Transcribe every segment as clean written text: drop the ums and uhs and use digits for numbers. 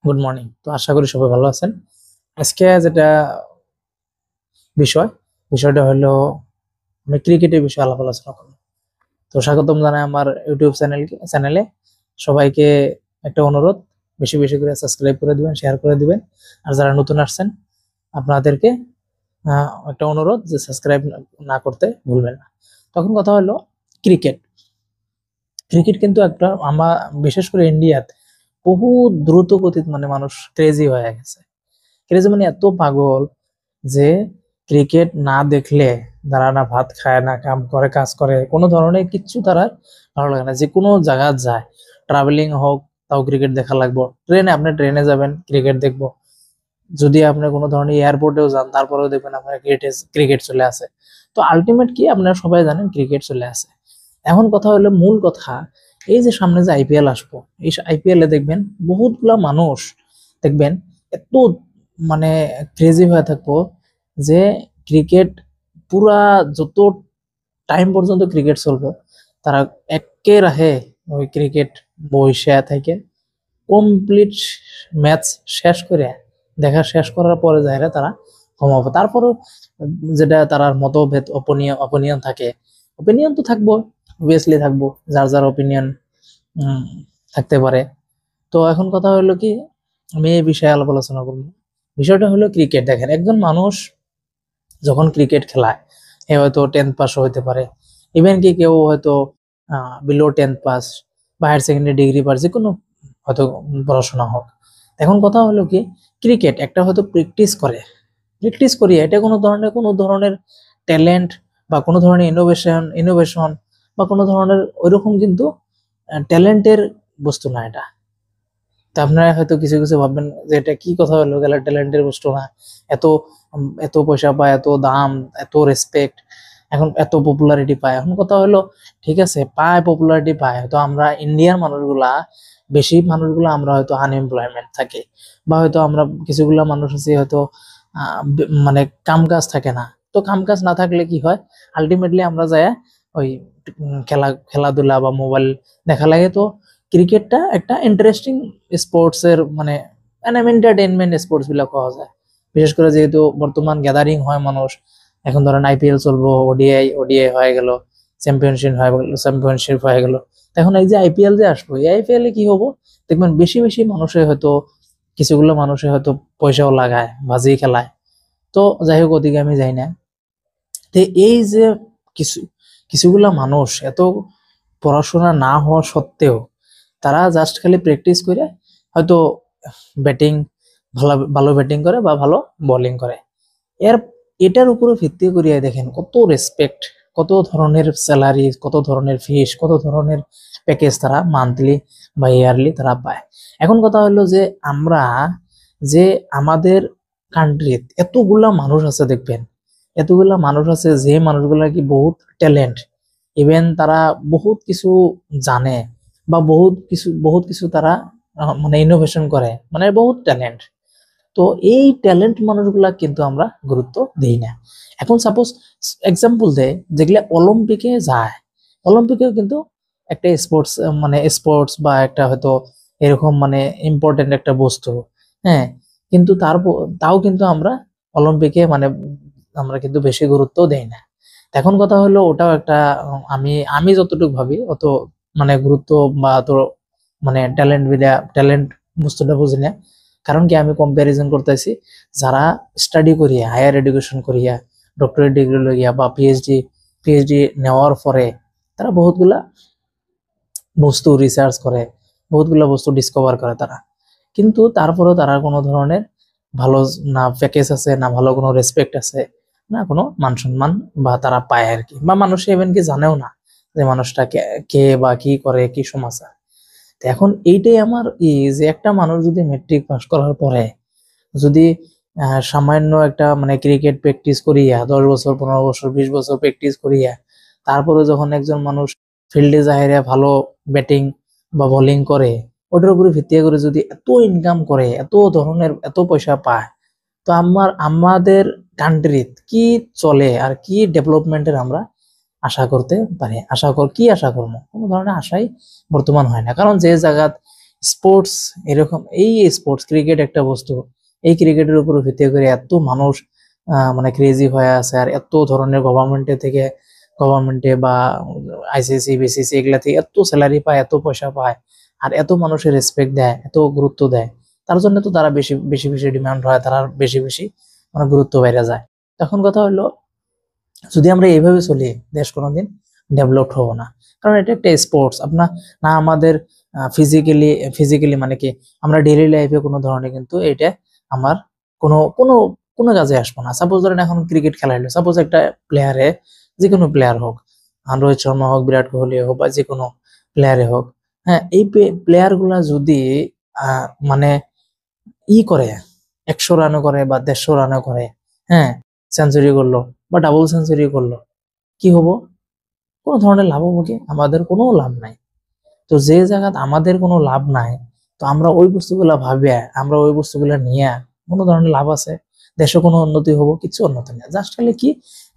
Good morning. তো আশা করি সবাই ভালো আছেন। আজকে যেটা বিষয় বিষয়টা হলো আমি ক্রিকেটের বিষয়ে আলাপ আলোচনা করব। তো স্বাগতম জানাই আমার ইউটিউব চ্যানেলে। সবাইকে একটা অনুরোধ, বেশি বেশি করে সাবস্ক্রাইব করে দিবেন, শেয়ার করে দিবেন। আর যারা নতুন আসছেন আপনাদেরকে একটা অনুরোধ যে সাবস্ক্রাইব না করতে ভুলবেন না। তখন কথা হলো ক্রিকেট। ক্রিকেট কিন্তু একটা বিশেষ করে ইন্ডিয়াতে বহু দ্রুত গতিতে মানুষ ক্রেজি হয়ে গেছে। ক্রেজি এত পাগল যে ক্রিকেট না দেখলে তারা না ভাত খায়, না কাম করে, কাজ করে, কোনো ধরনের কিচ্ছু তারা ভালো লাগে না। যে কোনো জায়গা যায়, ট্রাভেলিং হোক, তাও ক্রিকেট দেখা লাগবে। আপনি ট্রেনে যাবেন, ক্রিকেট দেখবো। যদি আপনি কোনো ধরনের এয়ারপোর্টেও যান, তারপরেও দেখবেন আপনার ক্রিকেট চলে আসে। তো আলটিমেট কি, আপনারা সবাই জানেন ক্রিকেট চলে আসে। এখন কথা হলো, মূল কথা, এই যে সামনে যে আইপিএল আসবো, এই আইপিএল এ দেখবেন বহুতগুলা মানুষ দেখবেন এত মানে ক্রেজি হয়ে থাকবো যে ক্রিকেট পুরা যত টাইম পর্যন্ত ক্রিকেট চলবে তারা একে রাহে ওই ক্রিকেট বইসা থেকে কমপ্লিট ম্যাচ শেষ করে দেখা শেষ করার পরে যায় তারা ঘুমাবো। তারপরও যেটা তার মতভেদ, অপিনিয়ন থাকে, অপিনিয়ন তো থাকবো, অবভিয়াসলি থাকবো, যার যার অপিনিয়ন থাকতে পারে। তো এখন কথা হলো কি, আমি এই বিষয়ে আলাপ আলোচনা করবো। বিষয়টা হলো ক্রিকেট। দেখেন, একজন মানুষ যখন ক্রিকেট খেলায়, সে হয়তো 10th পাস হইতে পারে, ইভেন কি কেউ হয়তো বিলো 10th পাস বা হায়ার সেকেন্ডারি ডিগ্রি পাস, যে কোনো হয়তো পড়াশোনা হোক। এখন কথা হলো কি, ক্রিকেট একটা হয়তো প্র্যাকটিস করি, এটা কোনো ধরনের ট্যালেন্ট বা কোনো ধরনের ইনোভেশন বা কোনো ধরনের ওইরকম কিন্তু ট্যালেন্টের বস্তু না এটা। তা আপনারা হয়তো কিছু কিছু ভাববেন যে এটা কি কথা হলো, গেলে ট্যালেন্টের বস্তু না, এত এত পয়সা পায়, এত দাম, এত রেসপেক্ট, এখন এত পপুলারিটি পায়। এখন কথা হলো, ঠিক আছে, পায়, পপুলারিটি পায়, হয়তো আমরা ইন্ডিয়ার মানুষগুলা, বেশি মানুষগুলো আমরা হয়তো আনএমপ্লয়মেন্ট থাকে, বা হয়তো আমরা কিছুগুলা মানুষ আছি হয়তো কাম কাজ থাকে না। তো কাম কাজ না থাকলে কি হয়, আলটিমেটলি আমরা যাই ওই খেলাধুলা বা মোবাইল দেখা লাগে। তো ক্রিকেটটা একটা ইন্টারেস্টিং স্পোর্টস এর এন্টারটেইনমেন্ট স্পোর্টস গুলা পাওয়া যায়। বিশেষ করে যেহেতু বর্তমান গ্যাদারিং হয় মানুষ, এখন ধরেন আইপিএল চলবো, ওডিআই হয়ে গেল, চ্যাম্পিয়নশিপ হয়ে গেল। এখন এই যে আইপিএল যে আসবো, এই আইপিএল এ কি হবো, দেখবেন বেশি বেশি মানুষে হয়তো, কিছুগুলো মানুষে হয়তো পয়সাও লাগায়, বাজি খেলায়। তো যাই হোক, ওদিকে আমি যাই না। তো এই যে কিছু কিছুগুলা মানুষ এত পড়াশোনা না হওয়া সত্ত্বেও তারা জাস্ট খালি প্র্যাকটিস করে হয়তো ব্যাটিং, ভালো ভালো ব্যাটিং করে বা ভালো বোলিং করে। এর এটার উপরে ভিত্তি করিয়া দেখেন কত রেসপেক্ট, কত ধরনের স্যালারি, কত ধরনের ফিস, কত ধরনের প্যাকেজ তারা মান্থলি বা ইয়ারলি তারা পায়। এখন কথা হলো যে আমরা যে আমাদের কান্ট্রিত এতগুলা মানুষ আছে, দেখবেন এতগুলা মানুষ আছে যে মানুষগুলা কি বহুত ট্যালেন্ট, ইভেন তারা বহুত কিছু জানে বা বহুত কিছু তারা ইনোভেশন করে, বহুত ট্যালেন্ট। তো এই ট্যালেন্ট মানুষগুলা কিন্তু আমরা গুরুত্ব দিই না। এখন সাপোজ এক্সাম্পল দেয়, যেগুলা অলিম্পিকে যায়, অলিম্পিকেও কিন্তু একটা স্পোর্টস বা একটা হয়তো এরকম ইম্পর্টেন্ট একটা বস্তু। হ্যাঁ, কিন্তু তাও কিন্তু আমরা অলিম্পিকে আমরা কিন্তু বেশি গুরুত্ব দেই না। এখন কথা হলো, ওটাও একটা আমি আমি যতটুকু ভাবি অত গুরুত্ব বা অত ট্যালেন্ট বস্তুটা বুঝি না। কারণ কি, আমি কম্পারিজন করতেছি যারা স্টাডি করিয়া, হায়ার এডুকেশন করিয়া, ডক্টরেট ডিগ্রি লইয়া বা পিএইচডি নেওয়ার পরে তারা বহুতগুলা বস্তু রিসার্চ করে, বহুতগুলা বস্তু ডিসকভার করে তারা। কিন্তু তারপরেও তারা কোনো ধরনের ভালো না প্যাকেজ আছে, না ভালো কোনো রেসপেক্ট আছে, না কোনো মান সম্মান বা তারা পায় আর কি, বা মানুষ ইভেন কি জানেও না যে মানুষটা কে বা কি করে, কি সমাচার। তো এখন এইটাই আমার যে একটা মানুষ যদি মেট্রিক পাস করার পরে যদি সামান্য একটা ক্রিকেট প্র্যাকটিস করিয়া 10 বছর, 15 বছর, 20 বছর প্র্যাকটিস করিয়া তারপরে যখন একজন মানুষ ফিল্ডে যাইয়া ভালো ব্যাটিং বা বোলিং করে, ওটার উপরে ভিত্তি করে যদি এত ইনকাম করে, এত ধরনের এত পয়সা পায়, তো আমাদের কান্ট্রিত কি চলে আর কি ডেভেলপমেন্টের আমরা আশা করতে পারি? কি আশা করবো? কোনো ধরনের আশাই বর্তমান হয় না। কারণ যে জায়গা স্পোর্টস এরকম, এই স্পোর্টস ক্রিকেট একটা বস্তু, এই ক্রিকেটের উপর ভিত্তি করে এত মানুষ মানে ক্রেজি হয়ে আছে, আর এত ধরনের গভর্নমেন্টে বা আইসিসি বিসিসি এগুলা থেকে এত স্যালারি পায়, এত পয়সা পায়, আর এত মানুষের রেসপেক্ট দেয়, এত গুরুত্ব দেয়, তার জন্য তো তারা বেশি বেশি বেশি ডিমান্ড হয়, তারা বেশি বেশি মানে গুরুত্ব বেড়ে যায়। তখন কথা হলো, যদি আমরা এইভাবে চলি দেশ কোনোদিন ডেভেলপড হবো না। কারণ এটা একটা স্পোর্টস, আপনার না আমাদের ফিজিক্যালি মানে কি আমরা ডেইলি লাইফে কোনো ধরনের কিন্তু এটা আমার কোনো কোনো কোনো কাজে আসবো না। সাপোজ ধরেন এখন ক্রিকেট খেলা হলো, সাপোজ একটা প্লেয়ারে, যে কোনো প্লেয়ার হোক, রোহিত শর্মা হোক, বিরাট কোহলি হোক, বা যে কোনো প্লেয়ারে হোক, হ্যাঁ, এই প্লেয়ার গুলা যদি মানে করে 100 রানও করে বা 150 রানও করে, হ্যাঁ, সেঞ্চুরি করলো বা ডাবল সেঞ্চুরি করলো, কি হবো? কোনো ধরনের লাভ হবো কি? আমাদের কোনো লাভ নাই। তো যে জায়গাত আমাদের কোনো লাভ নাই, তো আমরা ওই বস্তুগুলা ভাবিয়া, আমরা ওই বস্তুগুলা নিয়ে কোনো ধরনের লাভ আছে? দেশে কোনো উন্নতি হবো? কিছু উন্নতি নেই। জাস্ট খালি কি,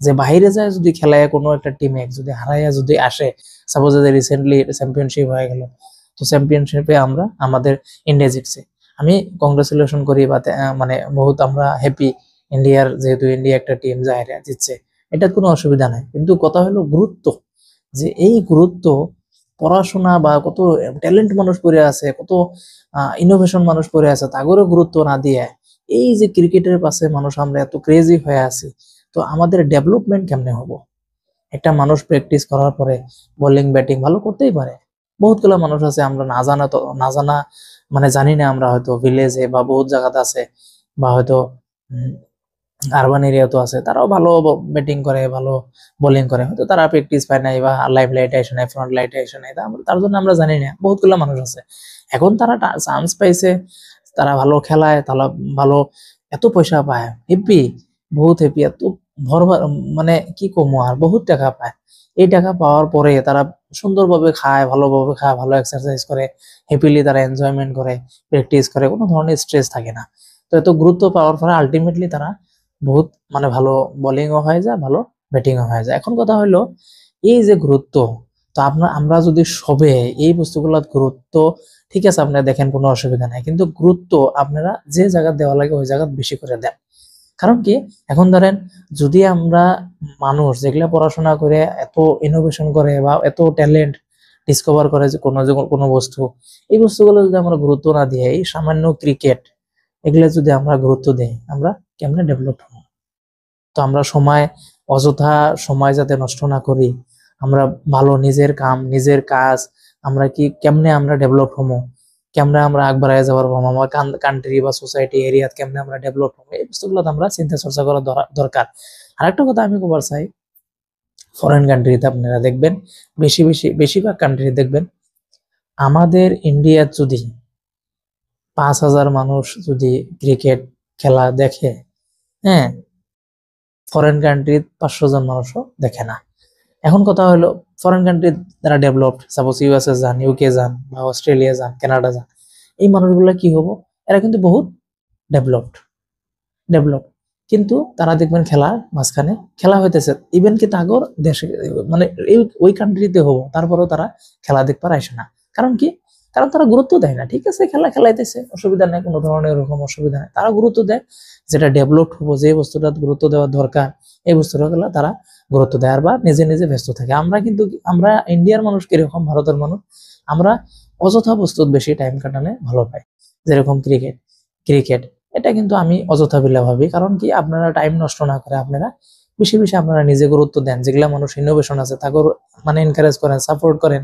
যে বাইরে যায় যদি খেলায় কোনো একটা টিমে যদি হারাইয়া যদি আসে, সাপোজ রিসেন্টলি চ্যাম্পিয়নশিপ হয়ে গেল, তো চ্যাম্পিয়নশিপে আমরা আমাদের ইন্ডিয়া জিতছে, আমি কংগ্রেচুলেশন করি, বা মানে বহুত আমরা হ্যাপি, ইন্ডিয়ার যেহেতু ইন্ডিয়া একটা টিম যায় জিতছে, এটা কোনো অসুবিধা নাই। কিন্তু কথা হলো গুরুত্ব, যে এই গুরুত্ব, পড়াশোনা বা কত ট্যালেন্ট মানুষ পড়ে আছে, কত ইনোভেশন মানুষ পড়ে আছে, তাগরও গুরুত্ব না দিয়ে এই যে ক্রিকেটের পাশে মানুষ আমরা এত ক্রেজি হয়ে আছি, তো আমাদের ডেভেলপমেন্ট কেমনে হবো? একটা মানুষ প্র্যাকটিস করার পরে বোলিং ব্যাটিং ভালো করতেই পারে, বহুতগুলো মানুষ আছে আমরা না জানা মানে জানি না, আমরা হয়তো ভিলেজে বা বহুত জায়গাতে আছে, বা হয়তো আরবান এরিয়াতে আছে, তারাও ভালো ব্যাটিং করে, ভালো বোলিং করে, হয়তো তারা প্র্যাকটিস পায় নাই, বা লাইভ লাইটে আসে নাই, ফ্রন্ট লাইটে আসে নাই, তার জন্য আমরা জানি না, বহুতগুলো মানুষ আছে। এখন তারা চান্স পাইছে, তারা ভালো খেলায়, তারা ভালো, এত পয়সা পায়, হ্যাপি, বহুত হ্যাপি, এত ভরবার, মানে কি কমো, আর বহুত টাকা পায়। এই টাকা পাওয়ার পরে তারা সুন্দরভাবে খায়, ভালোভাবে খায়, ভালো এক্সারসাইজ করে, হ্যাপিলি তারা এনজয়মেন্ট করে, প্র্যাকটিস করে, কোনো ধরনের স্ট্রেস থাকে না। তো এত গুরুত্ব পাওয়ার পরে আলটিমেটলি তারা বহুত মানে ভালো বোলিংও হয়ে যায়, ভালো ব্যাটিংও হয়ে যায়। এখন কথা হলো, এই যে গুরুত্ব, তো আমরা যদি সবে এই বস্তুগুলোর গুরুত্ব, ঠিক আছে আপনারা দেখেন কোনো অসুবিধা নাই, কিন্তু গুরুত্ব আপনারা যে জায়গা দেওয়া লাগে ওই জায়গা বেশি করে দেন। কারণ কি, এখন ধরেন যদি আমরা মানুষ যেগুলা পড়াশোনা করে এত ইনোভেশন করে বা এত ট্যালেন্ট ডিসকভার করে, যে কোনো বস্তু, এই বস্তুগুলো যদি আমরা গুরুত্ব না দিয়ে এই সামান্য ক্রিকেট এগুলা যদি আমরা গুরুত্ব দিই, আমরা কেমনে ডেভেলপ হবো? তো আমরা অযথা সময় যাতে নষ্ট না করি, আমরা ভালো নিজের কাজ আমরা কেমনে আমরা ডেভেলপ হবো, কেমনে আমরা আগবাড়ায় যাওয়ার পারবো, আমার কান্ট্রি বা সোসাইটি এরিয়া কেমনে আমরা ডেভেলপ হবো, এই বস্তুগুলো আমরা চিন্তা চর্চা করা দরকার। আরেকটা কথা আমি কবার চাই, ফরেন কান্ট্রিতে আপনারা দেখবেন, বেশিরভাগ কান্ট্রি দেখবেন, আমাদের ইন্ডিয়ার যদি 5,000 মানুষ যদি ক্রিকেট খেলা দেখে, হ্যাঁ, ফরেন কান্ট্রি 500 জন মানুষও দেখে না। এখন কথা হলো, ফরেন কান্ট্রি যারা ডেভেলপড, সাপোজ ইউএসএ যান, ইউকে যান, বা অস্ট্রেলিয়া যান, কানাডা যান, এই মানুষগুলো কি হবো, এরা কিন্তু বহুত ডেভেলপ, কিন্তু তারা দেখবেন খেলার মাঝখানে খেলা হইতেছে, ইভেন কি তাগর দেশে মানে ওই কান্ট্রিতে হবো, তারপরেও তারা খেলা দেখবার আসে না। কারণ কি, কারণ তারা গুরুত্ব দেয় না। ঠিক আছে, খেলাইতেছে, অসুবিধা নেই, কোনো ধরনের এরকম অসুবিধা নেই, তারা গুরুত্ব দেয় যেটা ডেভেলপড হবো, যে বস্তুটা গুরুত্ব দেওয়ার দরকার, এই বস্তুটা তারা গুরুত্ব দেয়, আর বা নিজে নিজে ব্যস্ত থাকে। আমরা ইন্ডিয়ার মানুষ কিরকম, ভারতের মানুষ, আমরা অযথা বস্তুত বেশি টাইম কাটানো ভালো পাই। যেরকম ক্রিকেট এটা কিন্তু আমি অযথা বিলা ভাবি। কারণ কি, আপনারা টাইম নষ্ট না করে আপনারা বেশি বেশি আপনারা নিজে গুরুত্ব দেন, যেগুলা মানুষ ইনোভেশন আছে তাকে মানে এনকারেজ করেন, সাপোর্ট করেন,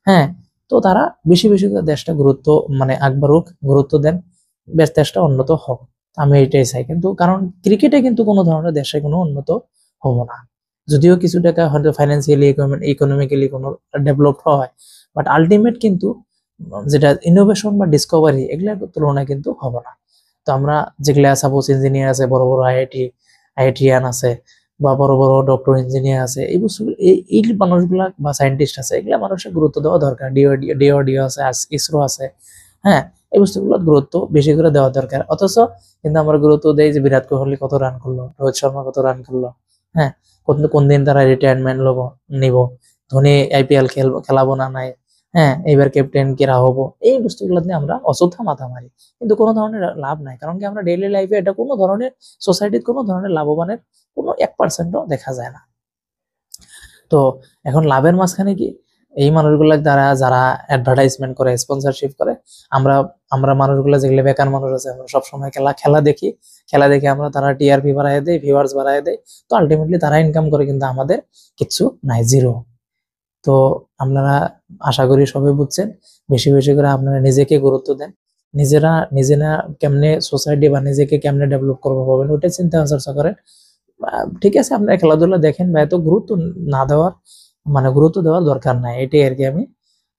হ্যাঁ, তো তারা বেশি বেশি করে দেশটা গুরুত্ব মানে আগবাড়ুক, গুরুত্ব দেন, বেশ দেশটা উন্নত হোক, আমি এটাই চাই। কিন্তু কারণ ক্রিকেটে কিন্তু কোনো ধরনের দেশে কোনো উন্নত হবো না, যদিও কিছু টাকা হয়তো ফাইন্যান্সিয়ালি ইকোনমিক্যালি কোনো ডেভেলপ হয়, বাট আলটিমেট কিন্তু যেটা ইনোভেশন বা ডিসকভারি এগুলোর তুলনায় কিন্তু হবে না। তো আমরা যেগুলা সাপোজ ইঞ্জিনিয়ার আছে, বড় বড় আইআইটিয়ান আছে, বা বড় বড় ডক্টর ইঞ্জিনিয়ার আছে, এই বস্তুগুলো এই মানুষগুলা বা সায়েন্টিস্ট আছে, এগুলা মানুষের গুরুত্ব দেওয়া দরকার। ডিওডিও আছে, ইসরো আছে, হ্যাঁ, এই বস্তুগুলোর গুরুত্ব বেশি করে দেওয়া দরকার। অথচ কিন্তু আমরা গুরুত্ব দেই যে বিরাট কোহলি কত রান করলো, রোহিত শর্মা কত রান করলো, হ্যাঁ, কোন দিন তারা রিটায়ারমেন্ট নিব, ধোনি আইপিএল খেলাবো না নাই, হ্যাঁ এবার ক্যাপ্টেন কেরা হবো, এই বস্তুগুলো নিয়ে আমরা অযথা মাথা মারি, কিন্তু কোনো ধরনের লাভ নাই। কারণ কি আমরা ডেইলি লাইফে এটা কোনো ধরনের সোসাইটির কোনো ধরনের লাভবানের কোনো 1%ও দেখা যায় না। তো এখন লাভের মাঝখানে কি এই মানুষগুলা দ্বারা যারা অ্যাডভার্টাইজমেন্ট করে, স্পন্সরশিপ করে, আমরা আমরা মানুষগুলো যেগুলো বেকার মানুষ আছে, আমরা সবসময় খেলা দেখি, খেলা দেখে আমরা তারা টিআরপি বাড়ায় দেয়, ভিউয়ার্স বাড়ায় দেয়, তো আলটিমেটলি তারা ইনকাম করে, কিন্তু আমাদের কিচ্ছু নাই, জিরো। তো আপনারা আশা করি সবাই বুঝছেন, বেশি বেশি করে আপনারা নিজেকে গুরুত্ব দেন, নিজেরা কেমনে সোসাইটি বা নিজেকে কেমনে ডেভেলপ করবো পাবেন ওটা চিন্তা চর্চা করেন। ঠিক আছে আপনারা খেলাধুলা দেখেন বা এত গুরুত্ব না দেওয়ার গুরুত্ব দেওয়ার দরকার নাই, এটাই আর কি আমি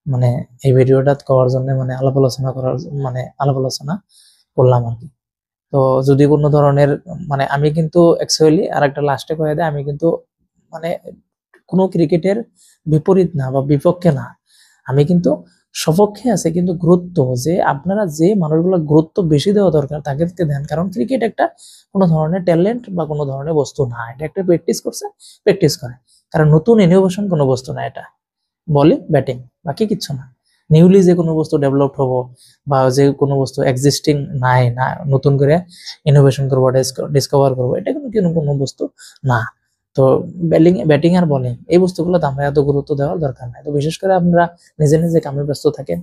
মানে এই ভিডিওটা করার জন্য আলাপ আলোচনা করলাম আর কি। তো যদি কোনো ধরনের আমি কিন্তু অ্যাকচুয়ালি আর একটা লাস্টে কয়ে দেয়, আমি কিন্তু মানে কোনো ক্রিকেটের বিপরীত না বা বিপক্ষে না, আমি কিন্তু সপক্ষে আছে, কিন্তু গুরুত্ব যে আপনারা যে মানুষগুলো গুরুত্ব বেশি দেওয়া দরকার তাদেরকে দেন। কারণ ক্রিকেট একটা কোনো ধরনের ট্যালেন্ট বা কোনো ধরনের বস্তু না, এটা একটা প্র্যাকটিস করে। কারণ নতুন ইনোভেশন কোনো বস্তু না, এটা বলে ব্যাটিং, বাকি কিচ্ছু না। নিউলি যে কোনো বস্তু ডেভেলপ হবো বা যে কোনো বস্তু এক্সিস্টিং নাই না নতুন করে ইনোভেশন করবো, ডিসকভার করবো, এটা কিন্তু কোনো বস্তু না। তো ব্যাটিং আর বলিং এই বস্তুগুলো আমরা এত গুরুত্ব দেওয়ার দরকার নাই। তো বিশেষ করে আপনারা নিজে নিজে কামে ব্যস্ত থাকেন,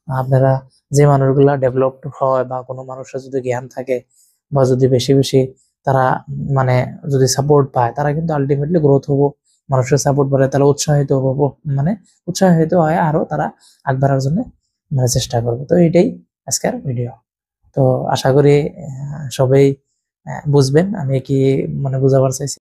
আপনারা যে মানুষগুলা ডেভেলপড হয় বা কোনো মানুষের যদি জ্ঞান থাকে বা যদি বেশি বেশি তারা যদি সাপোর্ট পায়, তারা কিন্তু আলটিমেটলি গ্রোথ হবো, মানুষের সাপোর্ট পারে, তাহলে উৎসাহিত হবো, উৎসাহিত হয় আরো তারা আগ বাড়ার জন্য চেষ্টা করবে। তো এটাই আজকের ভিডিও। তো আশা করি সবাই বুঝবেন আমি কি বোঝাবার চাইছি।